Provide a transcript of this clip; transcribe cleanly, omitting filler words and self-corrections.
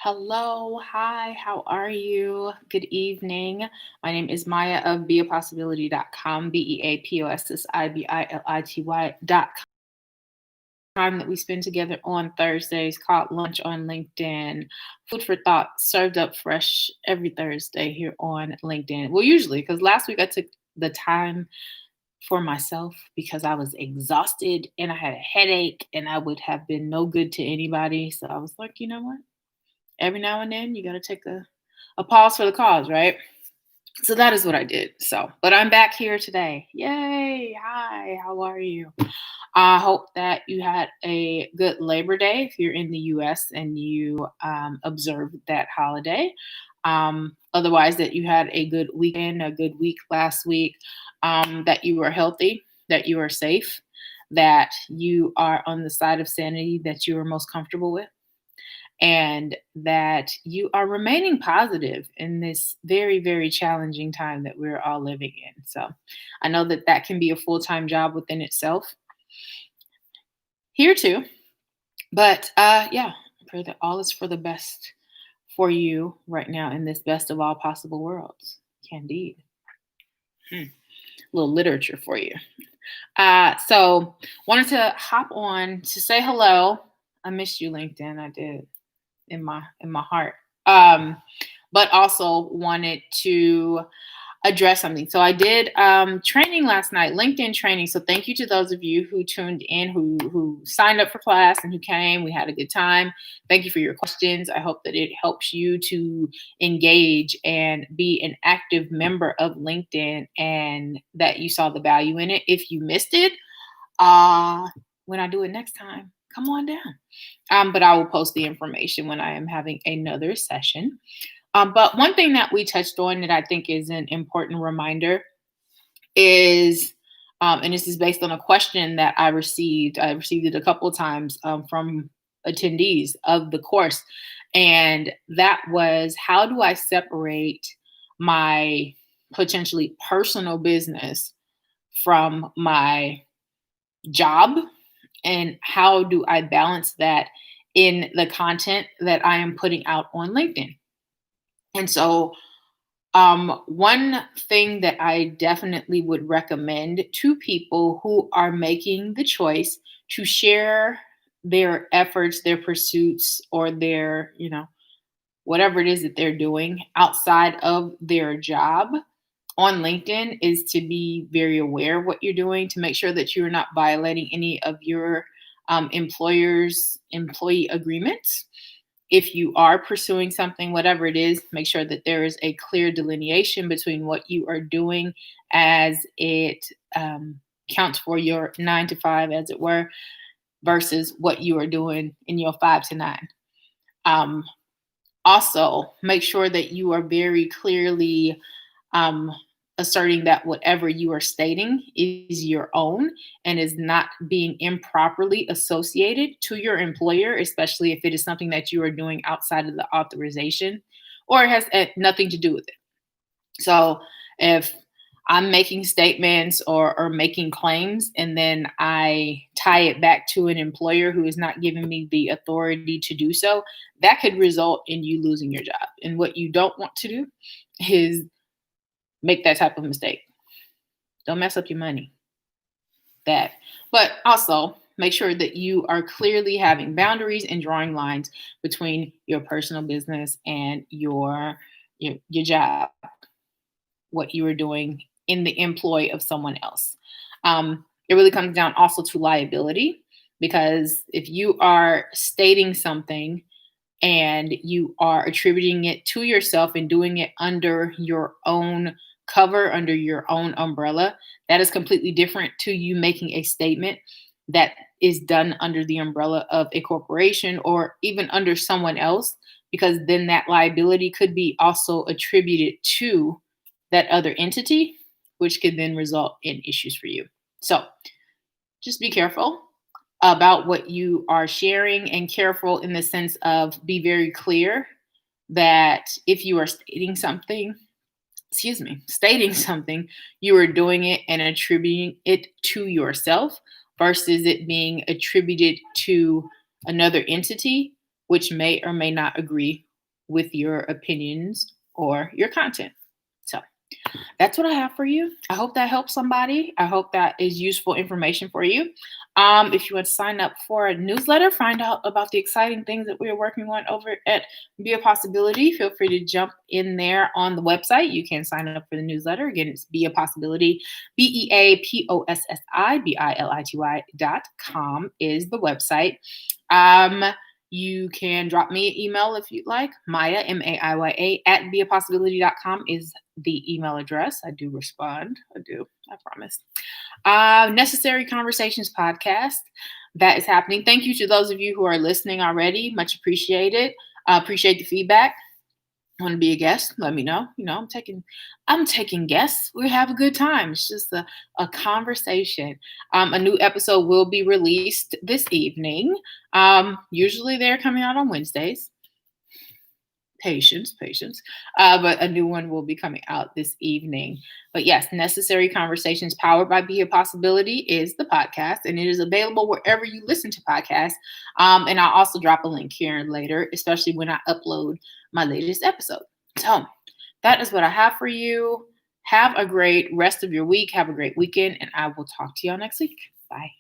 Hello, hi, how are you? Good evening. My name is Maya of beapossibility.com, beapossibility.com. Time that we spend together on Thursdays called Lunch on LinkedIn. Food for thought served up fresh every Thursday here on LinkedIn. Well, usually, because last week I took the time for myself because I was exhausted and I had a headache and I would have been no good to anybody. So I was like, you know what? Every now and then you got to take a pause for the cause, right? So that is what I did. So, but I'm back here today. Yay. Hi, how are you? I hope that you had a good Labor Day if you're in the US and you observed that holiday. Otherwise, that you had a good weekend, a good week last week, that you were healthy, that you are safe, that you are on the side of sanity that you are most comfortable with, and that you are remaining positive in this very, very challenging time that we're all living in. So I know that that can be a full time job within itself here too. But yeah, I pray that all is for the best for you right now in this best of all possible worlds. Candide. Hmm. Little literature for you. So wanted to hop on to say hello. I missed you, LinkedIn. I did in my heart. But also wanted to address something. So I did training last night, LinkedIn training. So thank you to those of you who tuned in, who signed up for class and who came. We had a good time. Thank you for your questions. I hope that it helps you to engage and be an active member of LinkedIn and that you saw the value in it. If you missed it, uh, when I do it next time, come on down. But I will post the information when I am having another session. But one thing that we touched on that I think is an important reminder is, and this is based on a question that I received. I received it a couple of times from attendees of the course. And that was, how do I separate my potentially personal business from my job? And how do I balance that in the content that I am putting out on LinkedIn? And so, one thing that I definitely would recommend to people who are making the choice to share their efforts, their pursuits, or their, whatever it is that they're doing outside of their job on LinkedIn is to be very aware of what you're doing, to make sure that you're not violating any of your employer's employee agreements. If you are pursuing something, whatever it is, make sure that there is a clear delineation between what you are doing as it counts for your 9 to 5, as it were, versus what you are doing in your 5 to 9. Um, Also, make sure that you are very clearly um, asserting that whatever you are stating is your own and is not being improperly associated to your employer, especially if it is something that you are doing outside of the authorization or it has nothing to do with it. So if I'm making statements or making claims and then I tie it back to an employer who is not giving me the authority to do so, that could result in you losing your job. And what you don't want to do is make that type of mistake. Don't mess up your money. That. But also make sure that you are clearly having boundaries and drawing lines between your personal business and your job, what you are doing in the employ of someone else. It really comes down also to liability, because if you are stating something and you are attributing it to yourself and doing it under your own cover, under your own umbrella, that is completely different to you making a statement that is done under the umbrella of a corporation or even under someone else, because then that liability could be also attributed to that other entity, which could then result in issues for you. So just be careful about what you are sharing, and careful in the sense of, be very clear that if you are stating something, you are doing it and attributing it to yourself versus it being attributed to another entity, which may or may not agree with your opinions or your content. So that's what I have for you. I hope that helps somebody. I hope that is useful information for you. If you want to sign up for a newsletter, find out about the exciting things that we are working on over at Be a Possibility, feel free to jump in there on the website. You can sign up for the newsletter. Again, it's Be a Possibility, BEAPOSSIBILITY.com is the website. You can drop me an email if you'd like. Maya, MAIYA, at beapossibility.com is the email address. I do respond. I do. I promise. Necessary Conversations podcast. That is happening. Thank you to those of you who are listening already. Much appreciated. Appreciate the feedback. Want to be a guest? Let me know. I'm taking guests. We have a good time. It's just a conversation. A new episode will be released this evening. Usually they're coming out on Wednesdays. Patience. But a new one will be coming out this evening. But yes, Necessary Conversations powered by Be a Possibility is the podcast, and it is available wherever you listen to podcasts. And I'll also drop a link here later, especially when I upload my latest episode. So that is what I have for you. Have a great rest of your week. Have a great weekend, and I will talk to y'all next week. Bye.